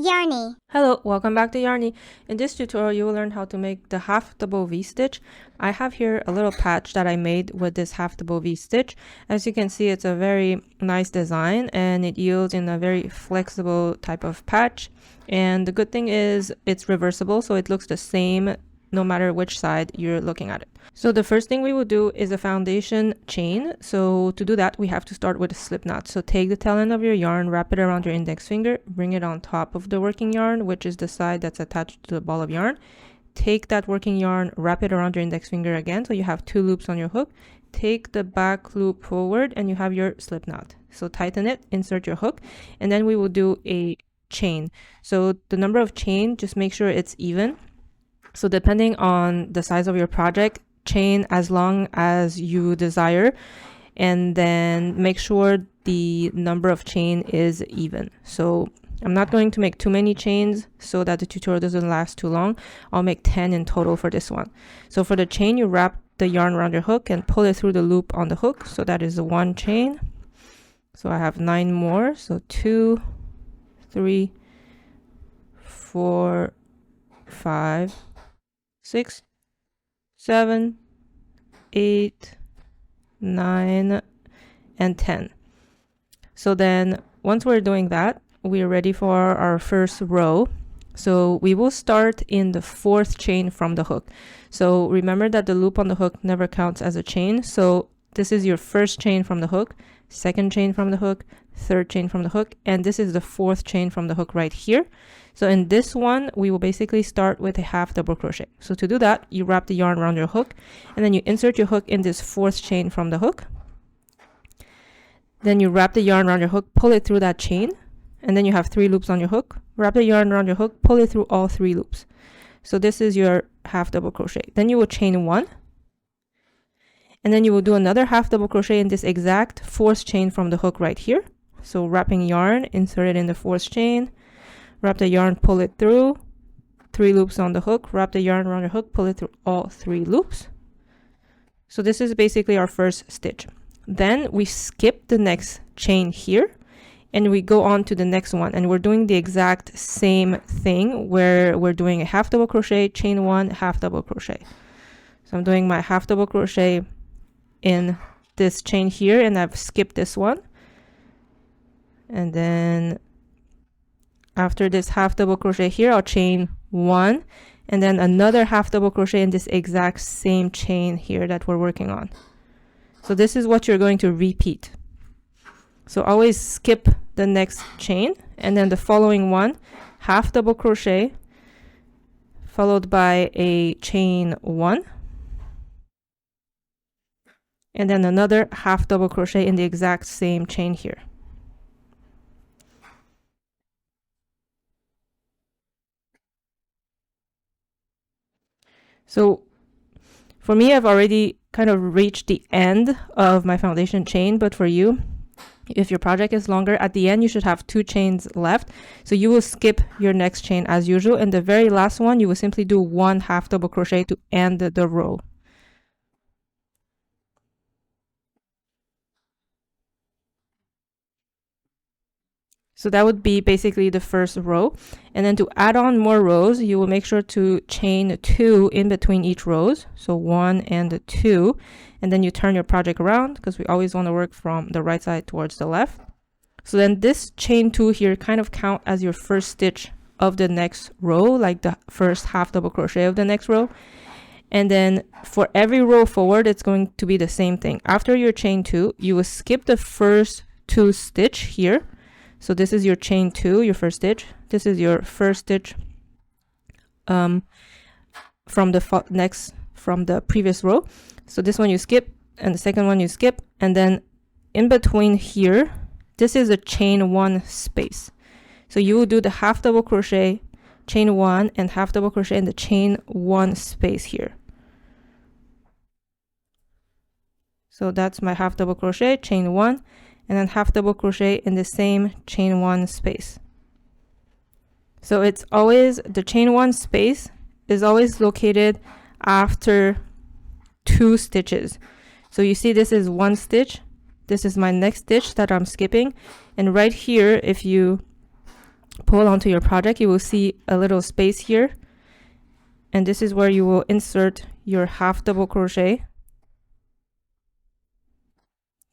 Yarrney. Hello, welcome back to Yarrney. In this tutorial, you will learn how to make the half double V-stitch. I have here a little patch that I made with this half double V-stitch. As you can see, it's a very nice design and it yields in a very flexible type of patch. And the good thing is it's reversible, so it looks the same no matter which side you're looking at it. So the first thing we will do is a foundation chain. So to do that, we have to start with a slip knot. So take the tail end of your yarn, wrap it around your index finger, bring it on top of the working yarn, which is the side that's attached to the ball of yarn. Take that working yarn, wrap it around your index finger again, so you have 2 loops on your hook. Take the back loop forward and you have your slip knot. So tighten it, insert your hook, and then we will do a chain. So the number of chain, just make sure it's even. So depending on the size of your project, chain as long as you desire, and then make sure the number of chain is even. So I'm not going to make too many chains so that the tutorial doesn't last too long. I'll make 10 in total for this one. So for the chain, you wrap the yarn around your hook and pull it through the loop on the hook. So that is the 1 chain. So I have 9 more. So 2, 3, 4, 5, 6, 7, 8, 9, and 10. So then once we're doing that, we are ready for our first row. So we will start in the 4th chain from the hook. So remember that the loop on the hook never counts as a chain. So this is your 1st chain from the hook, 2nd chain from the hook, 3rd chain from the hook, and this is the 4th chain from the hook right here. So in this one, we will basically start with a half double crochet. So to do that, you wrap the yarn around your hook, and then you insert your hook in this 4th chain from the hook. Then you wrap the yarn around your hook, pull it through that chain, and then you have 3 loops on your hook. Wrap the yarn around your hook, pull it through all 3 loops. So this is your half double crochet. Then you will chain 1, and then you will do another half double crochet in this exact 4th chain from the hook right here. So wrapping yarn, insert it in the 4th chain, wrap the yarn, pull it through, 3 loops on the hook, wrap the yarn around your hook, pull it through all 3 loops. So this is basically our first stitch. Then we skip the next chain here and we go on to the next one, and we're doing the exact same thing where we're doing a half double crochet, chain 1, half double crochet. So I'm doing my half double crochet in this chain here, and I've skipped this one. And then after this half double crochet here, I'll chain 1 and then another half double crochet in this exact same chain here that we're working on. So this is what you're going to repeat. So always skip the next chain, and then the following one, half double crochet followed by a chain 1, and then another half double crochet in the exact same chain here. So for me, I've already kind of reached the end of my foundation chain, but for you, if your project is longer, at the end you should have 2 chains left. So you will skip your next chain as usual, and the very last one you will simply do 1 half double crochet to end the row. So that would be basically the first row. And then to add on more rows, you will make sure to chain 2 in between each rows. So 1 and 2. And then you turn your project around, because we always want to work from the right side towards the left. So then this chain 2 here kind of count as your first stitch of the next row, like the first half double crochet of the next row. And then for every row forward, it's going to be the same thing. After your chain 2, you will skip the first 2 stitch here. So this is your chain 2, your first stitch. This is your first stitch from the previous row. So this one you skip, and the second one you skip, and then in between here, this is a chain 1 space. So you will do the half double crochet, chain 1, and half double crochet in the chain 1 space here. So that's my half double crochet, chain 1, and then half double crochet in the same chain 1 space. So it's always, the chain 1 space is always located after 2 stitches. So you see this is 1 stitch, this is my next stitch that I'm skipping, and right here, if you pull onto your project, you will see a little space here, and this is where you will insert your half double crochet,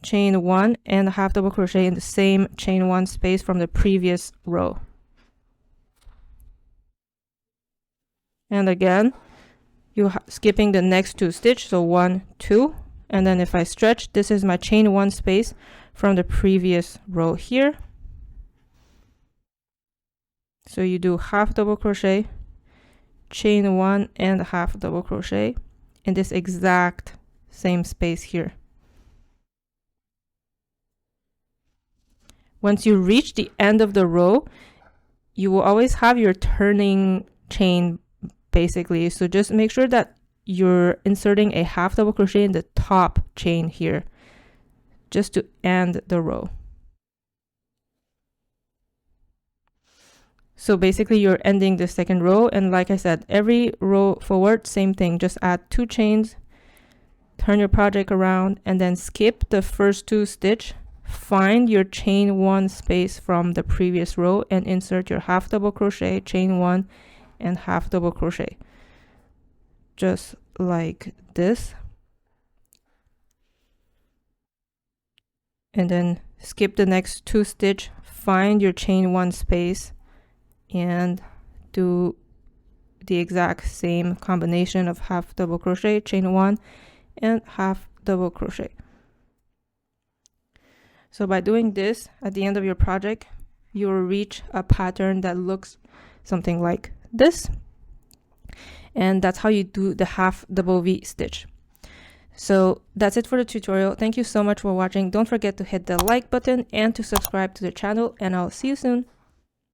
chain 1, and half double crochet in the same chain 1 space from the previous row. And again, you skipping the next 2 stitches, so 1, 2, and then if I stretch, this is my chain 1 space from the previous row here. So you do half double crochet, chain 1, and half double crochet in this exact same space here. Once you reach the end of the row, you will always have your turning chain basically, so just make sure that you're inserting a half double crochet in the top chain here just to end the row. So basically you're ending the second row, and like I said, every row forward, same thing, just add 2 chains, turn your project around, and then skip the first 2 stitch, find your chain 1 space from the previous row and insert your half double crochet, chain 1, and half double crochet, just like this. And then skip the next 2 stitch, find your chain 1 space, and do the exact same combination of half double crochet, chain 1, and half double crochet. So by doing this at the end of your project, you will reach a pattern that looks something like this, and that's how you do the half double V stitch. So that's it for the tutorial. Thank you so much for watching. Don't forget to hit the like button and to subscribe to the channel, and I'll see you soon.